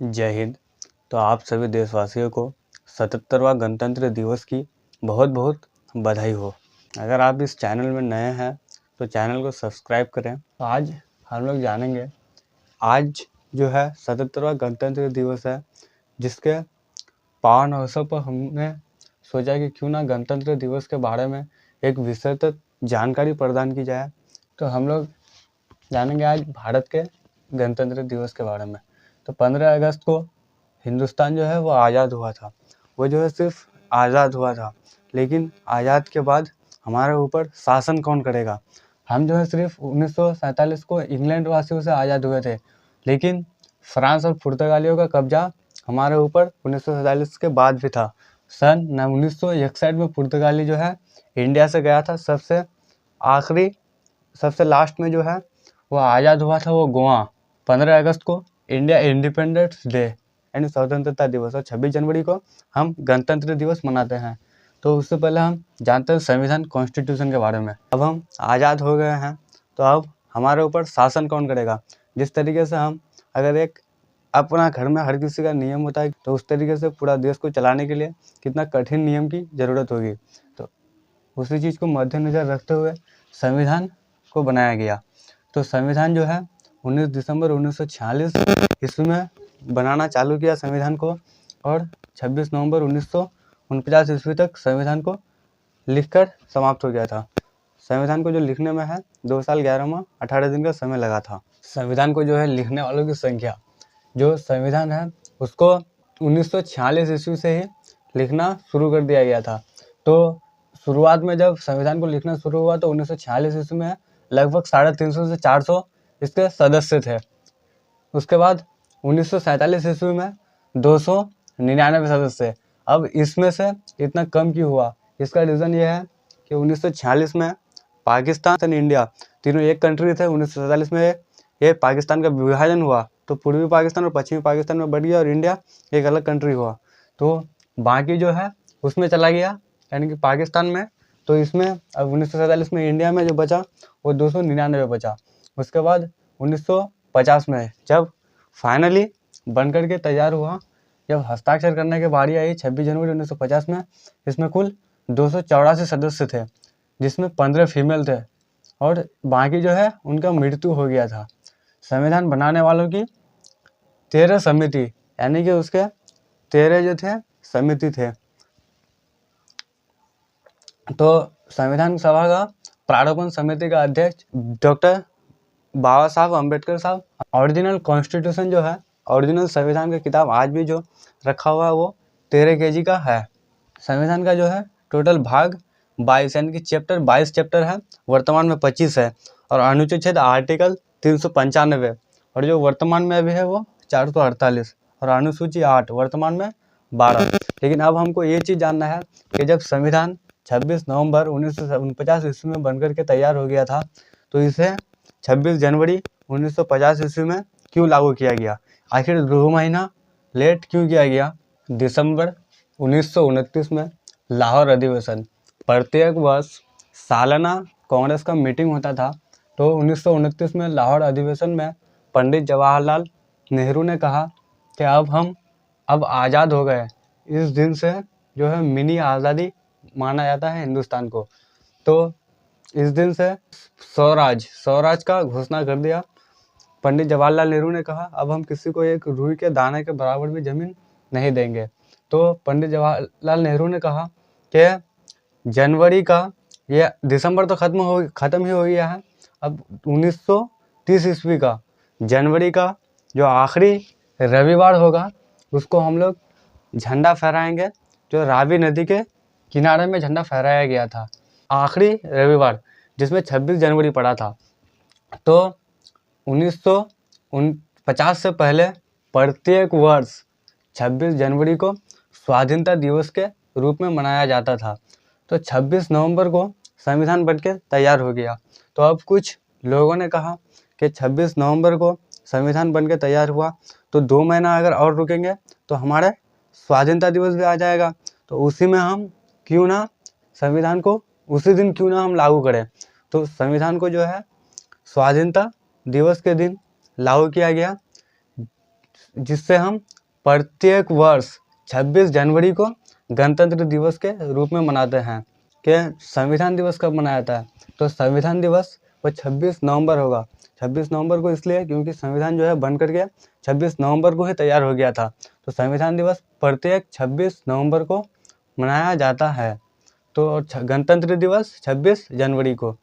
जय हिंद। तो आप सभी देशवासियों को 77वां गणतंत्र दिवस की बहुत बहुत बधाई हो। अगर आप इस चैनल में नए हैं तो चैनल को सब्सक्राइब करें। तो आज हम लोग जानेंगे, आज जो है 77वां गणतंत्र दिवस है, जिसके पावन अवसर पर हमने सोचा कि क्यों ना गणतंत्र दिवस के बारे में एक विस्तृत जानकारी प्रदान की जाए। तो हम लोग जानेंगे आज भारत के गणतंत्र दिवस के बारे में। तो 15 अगस्त को हिंदुस्तान जो है वो आज़ाद हुआ था। वो जो है सिर्फ आज़ाद हुआ था, लेकिन आज़ाद के बाद हमारे ऊपर शासन कौन करेगा। हम जो है सिर्फ 1947 को इंग्लैंड वासियों से आज़ाद हुए थे, लेकिन फ्रांस और पुर्तगालियों का कब्जा हमारे ऊपर 1947 के बाद भी था। सन 1961 में पुर्तगाली जो है इंडिया से गया था। सबसे लास्ट में जो है वो आज़ाद हुआ था वो गोवा। 15 अगस्त को इंडिया इंडिपेंडेंस डे यानी स्वतंत्रता दिवस, और 26 जनवरी को हम गणतंत्र दिवस मनाते हैं। तो उससे पहले हम जानते हैं संविधान कॉन्स्टिट्यूशन के बारे में। अब हम आज़ाद हो गए हैं, तो अब हमारे ऊपर शासन कौन करेगा। जिस तरीके से हम अगर एक अपना घर में हर किसी का नियम होता है, तो उस तरीके से पूरा देश को चलाने के लिए कितना कठिन नियम की ज़रूरत होगी। तो उसी चीज़ को मद्देनज़र रखते हुए संविधान को बनाया गया। तो संविधान जो है 19 दिसंबर 1946 ईस्वी में बनाना चालू किया संविधान को, और 26 नवंबर 1949 ईस्वी तक संविधान को लिखकर समाप्त हो गया था। संविधान को जो लिखने में है 2 साल 11 माह 18 दिन का समय लगा था। संविधान को जो है लिखने वालों की संख्या, जो संविधान है उसको 1946 ईस्वी से ही लिखना शुरू कर दिया गया था। तो शुरुआत में जब संविधान को लिखना शुरू हुआ तो 1946 ईस्वी में लगभग 350 से 400 इसके सदस्य थे। उसके बाद 1947 ईस्वी में 299 सदस्य। अब इसमें से इतना कम क्यों हुआ, इसका रीज़न ये है कि 1946 में पाकिस्तान और इंडिया तीनों एक कंट्री थे। 1947 में ये पाकिस्तान का विभाजन हुआ, तो पूर्वी पाकिस्तान और पश्चिमी पाकिस्तान में बढ़ गया और इंडिया एक अलग कंट्री हुआ। तो बाकी जो है उसमें चला गया, यानी कि पाकिस्तान में। तो इसमें अब 1947 में इंडिया में जो बचा वो 299 बचा। उसके बाद 1950 में जब फाइनली बन करके तैयार हुआ, जब हस्ताक्षर करने की बारी आई 26 जनवरी 1950 में, इसमें कुल 284 सदस्य थे, जिसमें 15 फीमेल थे और बाकी जो है उनका मृत्यु हो गया था। संविधान बनाने वालों की 13 समिति, यानी कि उसके 13 जो थे समिति थे। तो संविधान सभा का प्रारूपण समिति का अध्यक्ष डॉक्टर बाबा साहब अम्बेडकर साहब। ओरिजिनल कॉन्स्टिट्यूशन जो है, ओरिजिनल संविधान का किताब आज भी जो रखा हुआ है वो 13 केजी का है। संविधान का जो है टोटल भाग 22 यानी कि चैप्टर 22 चैप्टर है, वर्तमान में 25 है, और अनुच्छेद आर्टिकल 395, और जो वर्तमान में अभी है वो 448, और अनुसूची 8 वर्तमान में 12। लेकिन अब हमको ये चीज़ जानना है कि जब संविधान 26 नवंबर 1949 ईस्वी में बनकर के तैयार हो गया था, तो इसे 26 जनवरी 1950 ईस्वी में क्यों लागू किया गया। आखिर 2 महीना लेट क्यों किया गया। दिसंबर 1929 में लाहौर अधिवेशन, प्रत्येक वर्ष सालाना कांग्रेस का मीटिंग होता था। तो 1929 में लाहौर अधिवेशन में पंडित जवाहरलाल नेहरू ने कहा कि अब आज़ाद हो गए। इस दिन से जो है मिनी आज़ादी माना जाता है हिंदुस्तान को। तो इस दिन से स्वराज का घोषणा कर दिया। पंडित जवाहरलाल नेहरू ने कहा अब हम किसी को एक रुई के दाने के बराबर भी जमीन नहीं देंगे। तो पंडित जवाहरलाल नेहरू ने कहा कि जनवरी का, ये दिसंबर तो ख़त्म ही हो गया है, अब 1930 ईस्वी का जनवरी का जो आखिरी रविवार होगा उसको हम लोग झंडा फहराएंगे। जो रावी नदी के किनारे में झंडा फहराया गया था आखिरी रविवार, जिसमें 26 जनवरी पड़ा था। तो 1950 से पहले प्रत्येक वर्ष 26 जनवरी को स्वाधीनता दिवस के रूप में मनाया जाता था। तो 26 नवंबर को संविधान बनके तैयार हो गया। तो अब कुछ लोगों ने कहा कि 26 नवंबर को संविधान बनके तैयार हुआ, तो 2 महीना अगर और रुकेंगे तो हमारे स्वाधीनता दिवस भी आ जाएगा। तो उसी में हम क्यों ना संविधान को उसी दिन क्यों ना हम लागू करें। तो संविधान को जो है स्वाधीनता दिवस के दिन लागू किया गया। जिससे हम प्रत्येक वर्ष 26 जनवरी को गणतंत्र दिवस के रूप में मनाते हैं। कि संविधान दिवस कब मनाया जाता है? तो संविधान दिवस वो 26 नवंबर होगा। 26 नवंबर को इसलिए क्योंकि संविधान जो है बन करके 26 नवंबर को ही तैयार हो गया था। तो संविधान दिवस प्रत्येक 26 नवंबर को मनाया जाता है। तो गणतंत्र दिवस 26 जनवरी को।